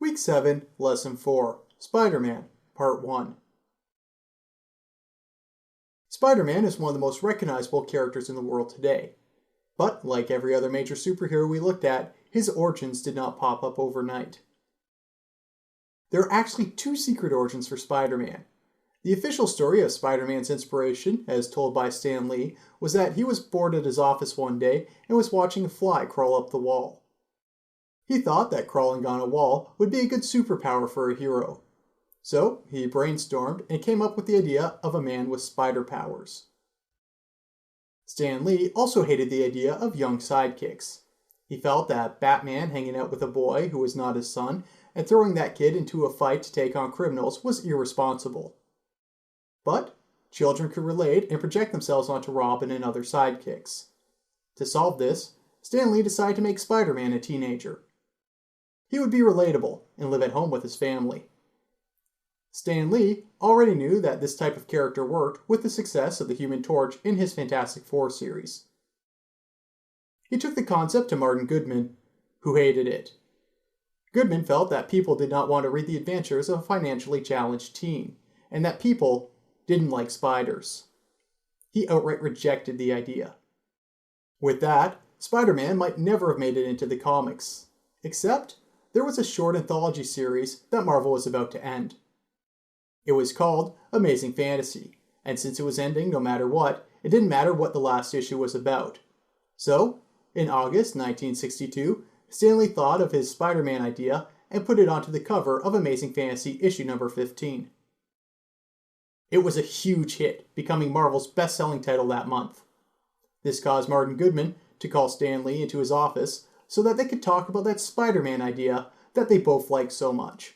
Week 7, Lesson 4, Spider-Man, Part 1. Spider-Man is one of the most recognizable characters in the world today. But, like every other major superhero we looked at, his origins did not pop up overnight. There are actually two secret origins for Spider-Man. The official story of Spider-Man's inspiration, as told by Stan Lee, was that he was bored at his office one day and was watching a fly crawl up the wall. He thought that crawling on a wall would be a good superpower for a hero. So, he brainstormed and came up with the idea of a man with spider powers. Stan Lee also hated the idea of young sidekicks. He felt that Batman hanging out with a boy who was not his son and throwing that kid into a fight to take on criminals was irresponsible. But children could relate and project themselves onto Robin and other sidekicks. To solve this, Stan Lee decided to make Spider-Man a teenager. He would be relatable and live at home with his family. Stan Lee already knew that this type of character worked with the success of the Human Torch in his Fantastic Four series. He took the concept to Martin Goodman, who hated it. Goodman felt that people did not want to read the adventures of a financially challenged teen, and that people didn't like spiders. He outright rejected the idea. With that, Spider-Man might never have made it into the comics, except there was a short anthology series that Marvel was about to end. It was called Amazing Fantasy, and since it was ending no matter what, it didn't matter what the last issue was about. So, in August 1962, Stan Lee thought of his Spider-Man idea and put it onto the cover of Amazing Fantasy issue number 15. It was a huge hit, becoming Marvel's best-selling title that month. This caused Martin Goodman to call Stan Lee into his office so that they could talk about that Spider-Man idea that they both liked so much.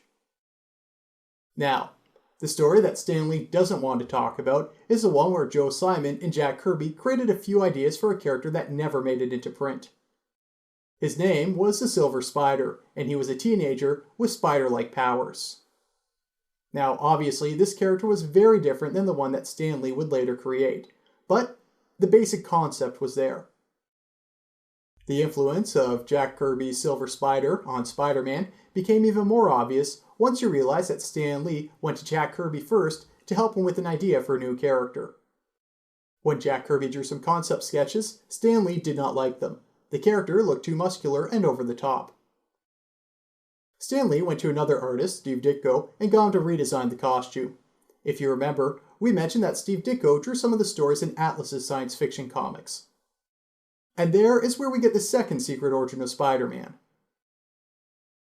Now, the story that Stan Lee doesn't want to talk about is the one where Joe Simon and Jack Kirby created a few ideas for a character that never made it into print. His name was the Silver Spider, and he was a teenager with spider-like powers. Now, obviously, this character was very different than the one that Stan Lee would later create, but the basic concept was there. The influence of Jack Kirby's Silver Spider on Spider-Man became even more obvious once you realize that Stan Lee went to Jack Kirby first to help him with an idea for a new character. When Jack Kirby drew some concept sketches, Stan Lee did not like them. The character looked too muscular and over the top. Stan Lee went to another artist, Steve Ditko, and got him to redesign the costume. If you remember, we mentioned that Steve Ditko drew some of the stories in Atlas's science fiction comics. And there is where we get the second secret origin of Spider-Man.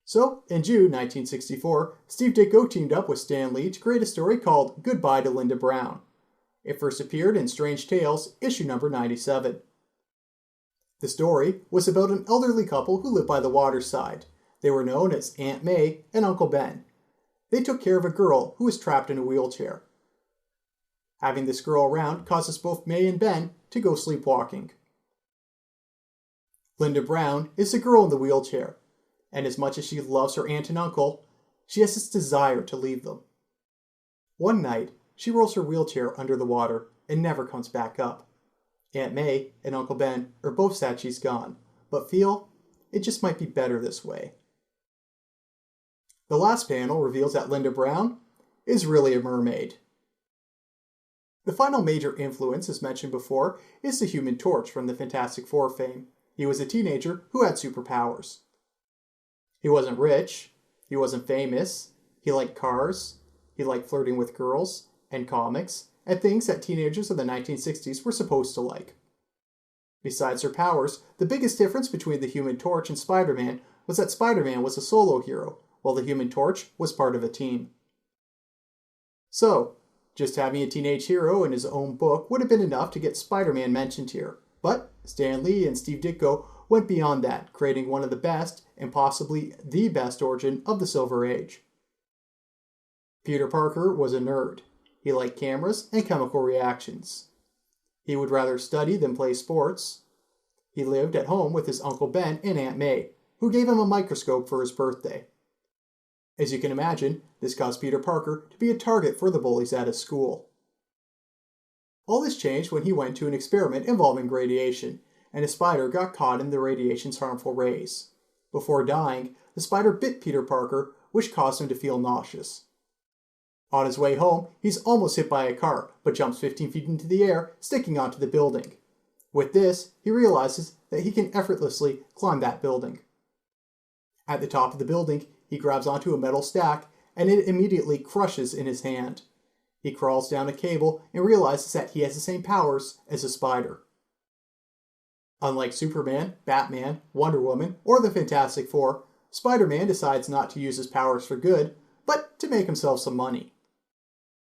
So, in June 1964, Steve Ditko teamed up with Stan Lee to create a story called Goodbye to Linda Brown. It first appeared in Strange Tales, issue number 97. The story was about an elderly couple who lived by the waterside. They were known as Aunt May and Uncle Ben. They took care of a girl who was trapped in a wheelchair. Having this girl around causes both May and Ben to go sleepwalking. Linda Brown is the girl in the wheelchair, and as much as she loves her aunt and uncle, she has this desire to leave them. One night, she rolls her wheelchair under the water and never comes back up. Aunt May and Uncle Ben are both sad she's gone, but feel it just might be better this way. The last panel reveals that Linda Brown is really a mermaid. The final major influence, as mentioned before, is the Human Torch from the Fantastic Four fame. He was a teenager who had superpowers. He wasn't rich, he wasn't famous, he liked cars, he liked flirting with girls, and comics, and things that teenagers of the 1960s were supposed to like. Besides their powers, the biggest difference between the Human Torch and Spider-Man was that Spider-Man was a solo hero, while the Human Torch was part of a team. So, just having a teenage hero in his own book would have been enough to get Spider-Man mentioned here, but Stan Lee and Steve Ditko went beyond that, creating one of the best, and possibly the best origin of the Silver Age. Peter Parker was a nerd. He liked cameras and chemical reactions. He would rather study than play sports. He lived at home with his Uncle Ben and Aunt May, who gave him a microscope for his birthday. As you can imagine, this caused Peter Parker to be a target for the bullies at his school. All this changed when he went to an experiment involving radiation, and a spider got caught in the radiation's harmful rays. Before dying, the spider bit Peter Parker, which caused him to feel nauseous. On his way home, he's almost hit by a car, but jumps 15 feet into the air, sticking onto the building. With this, he realizes that he can effortlessly climb that building. At the top of the building, he grabs onto a metal stack, and it immediately crushes in his hand. He crawls down a cable and realizes that he has the same powers as a spider. Unlike Superman, Batman, Wonder Woman, or the Fantastic Four, Spider-Man decides not to use his powers for good, but to make himself some money.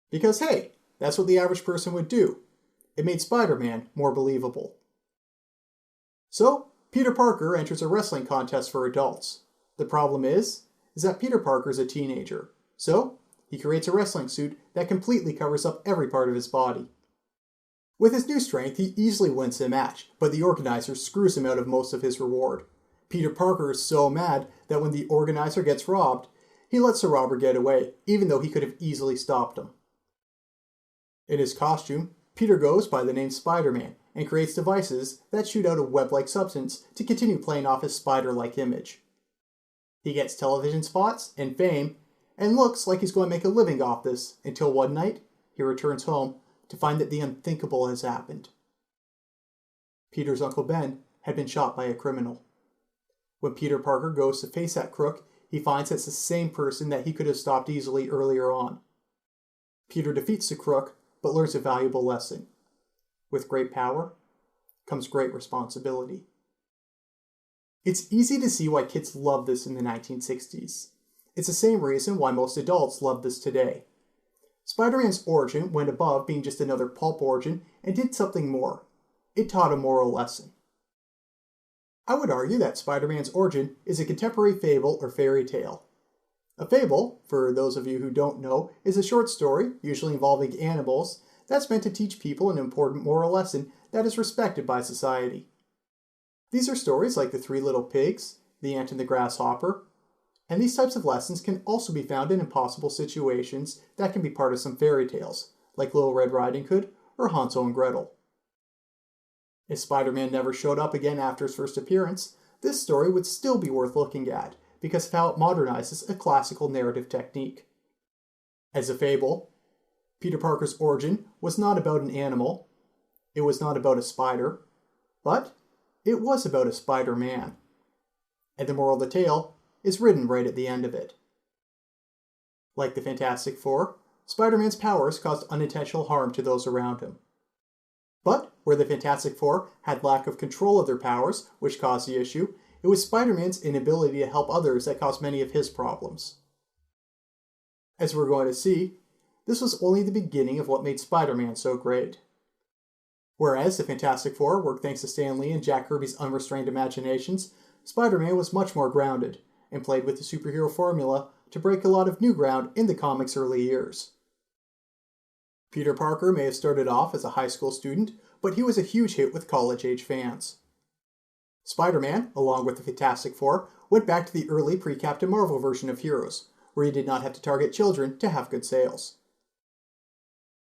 Because hey, that's what the average person would do. It made Spider-Man more believable. So, Peter Parker enters a wrestling contest for adults. The problem is that Peter Parker is a teenager, so he creates a wrestling suit that completely covers up every part of his body. With his new strength, he easily wins the match, but the organizer screws him out of most of his reward. Peter Parker is so mad that when the organizer gets robbed, he lets the robber get away, even though he could have easily stopped him. In his costume, Peter goes by the name SpiderMan and creates devices that shoot out a web-like substance to continue playing off his spider-like image. He gets television spots and fame, and looks like he's going to make a living off this until one night he returns home to find that the unthinkable has happened. Peter's Uncle Ben had been shot by a criminal. When Peter Parker goes to face that crook, he finds it's the same person that he could have stopped easily earlier on. Peter defeats the crook, but learns a valuable lesson. With great power comes great responsibility. It's easy to see why kids loved this in the 1960s. It's the same reason why most adults love this today. Spider-Man's origin went above being just another pulp origin and did something more. It taught a moral lesson. I would argue that Spider-Man's origin is a contemporary fable or fairy tale. A fable, for those of you who don't know, is a short story, usually involving animals, that's meant to teach people an important moral lesson that is respected by society. These are stories like The Three Little Pigs, The Ant and the Grasshopper, and these types of lessons can also be found in impossible situations that can be part of some fairy tales, like Little Red Riding Hood or Hansel and Gretel. If Spider-Man never showed up again after his first appearance, this story would still be worth looking at because of how it modernizes a classical narrative technique. As a fable, Peter Parker's origin was not about an animal, it was not about a spider, but it was about a Spider-Man. And the moral of the tale is written right at the end of it. Like the Fantastic Four, Spider-Man's powers caused unintentional harm to those around him. But where the Fantastic Four had lack of control of their powers, which caused the issue, it was Spider-Man's inability to help others that caused many of his problems. As we're going to see, this was only the beginning of what made Spider-Man so great. Whereas the Fantastic Four worked thanks to Stan Lee and Jack Kirby's unrestrained imaginations, Spider-Man was much more grounded, and played with the superhero formula to break a lot of new ground in the comics' early years. Peter Parker may have started off as a high school student, but he was a huge hit with college-age fans. Spider-Man, along with the Fantastic Four, went back to the early pre-Captain Marvel version of heroes, where he did not have to target children to have good sales.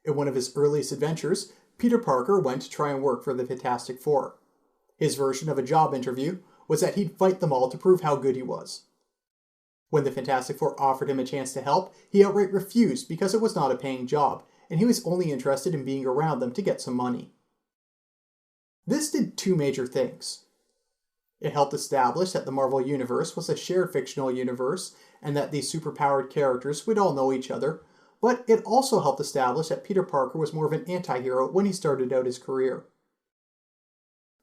In one of his earliest adventures, Peter Parker went to try and work for the Fantastic Four. His version of a job interview was that he'd fight them all to prove how good he was. When the Fantastic Four offered him a chance to help, he outright refused because it was not a paying job, and he was only interested in being around them to get some money. This did two major things. It helped establish that the Marvel Universe was a shared fictional universe, and that these superpowered characters would all know each other, but it also helped establish that Peter Parker was more of an anti-hero when he started out his career.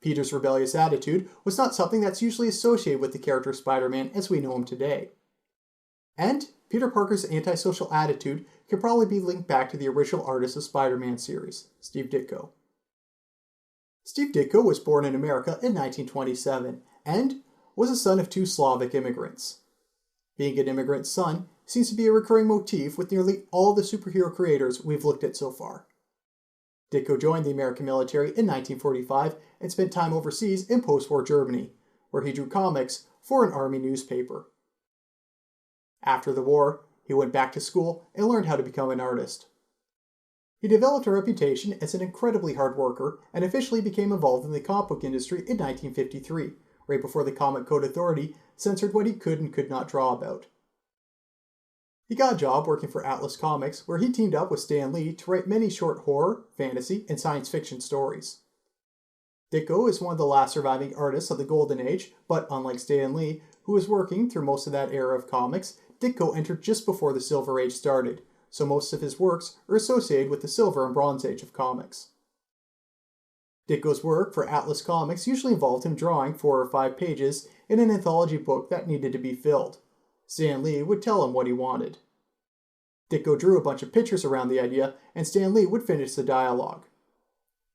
Peter's rebellious attitude was not something that's usually associated with the character Spider-Man as we know him today. And Peter Parker's antisocial attitude could probably be linked back to the original artist of Spider-Man series, Steve Ditko. Steve Ditko was born in America in 1927 and was the son of two Slavic immigrants. Being an immigrant son seems to be a recurring motif with nearly all the superhero creators we've looked at so far. Ditko joined the American military in 1945 and spent time overseas in post-war Germany, where he drew comics for an army newspaper. After the war, he went back to school and learned how to become an artist. He developed a reputation as an incredibly hard worker and officially became involved in the comic book industry in 1953, right before the Comic Code Authority censored what he could and could not draw about. He got a job working for Atlas Comics, where he teamed up with Stan Lee to write many short horror, fantasy, and science fiction stories. Ditko is one of the last surviving artists of the Golden Age, but unlike Stan Lee, who was working through most of that era of comics, Ditko entered just before the Silver Age started, so most of his works are associated with the Silver and Bronze Age of comics. Ditko's work for Atlas Comics usually involved him drawing 4 or 5 pages in an anthology book that needed to be filled. Stan Lee would tell him what he wanted. Ditko drew a bunch of pictures around the idea, and Stan Lee would finish the dialogue.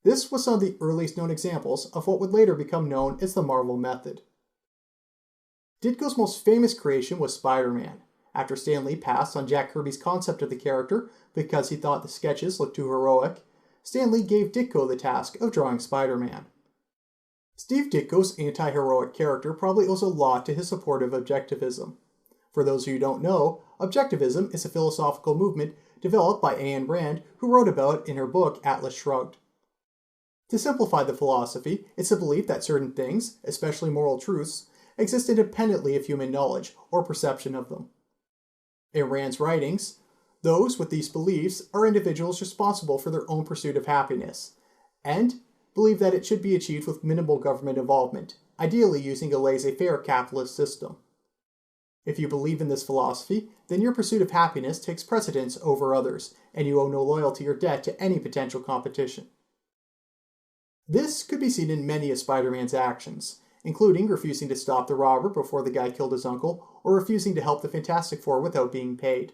This was some of the earliest known examples of what would later become known as the Marvel Method. Ditko's most famous creation was SpiderMan. After Stan Lee passed on Jack Kirby's concept of the character because he thought the sketches looked too heroic, Stan Lee gave Ditko the task of drawing Spider-Man. Steve Ditko's anti-heroic character probably owes a lot to his support of objectivism. For those of you who don't know, objectivism is a philosophical movement developed by Ayn Rand, who wrote about it in her book Atlas Shrugged. To simplify the philosophy, it's the belief that certain things, especially moral truths, exist independently of human knowledge or perception of them. In Rand's writings, those with these beliefs are individuals responsible for their own pursuit of happiness, and believe that it should be achieved with minimal government involvement, ideally using a laissez-faire capitalist system. If you believe in this philosophy, then your pursuit of happiness takes precedence over others, and you owe no loyalty or debt to any potential competition. This could be seen in many of Spider-Man's actions, including refusing to stop the robber before the guy killed his uncle, or refusing to help the Fantastic Four without being paid.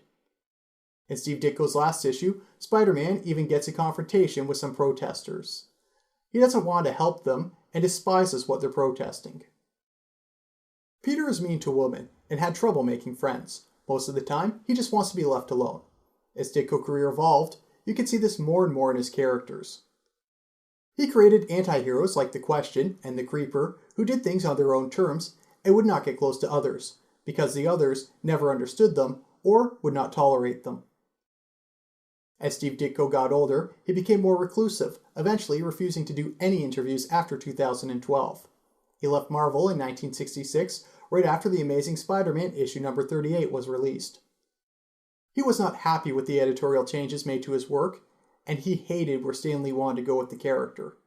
In Steve Ditko's last issue, Spider-Man even gets a confrontation with some protesters. He doesn't want to help them, and despises what they're protesting. Peter is mean to women, and had trouble making friends. Most of the time, he just wants to be left alone. As Ditko's career evolved, you can see this more and more in his characters. He created anti-heroes like the Question and the Creeper, who did things on their own terms and would not get close to others, because the others never understood them or would not tolerate them. As Steve Ditko got older, he became more reclusive, eventually refusing to do any interviews after 2012. He left Marvel in 1966, right after The Amazing Spider-Man issue number 38 was released. He was not happy with the editorial changes made to his work, and he hated where Stan Lee wanted to go with the character.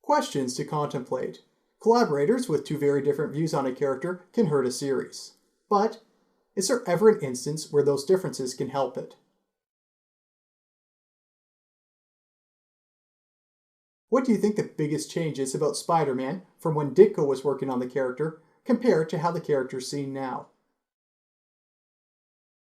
Questions to contemplate. Collaborators with 2 very different views on a character can hurt a series. But, is there ever an instance where those differences can help it? What do you think the biggest change is about Spider-Man from when Ditko was working on the character compared to how the character is seen now?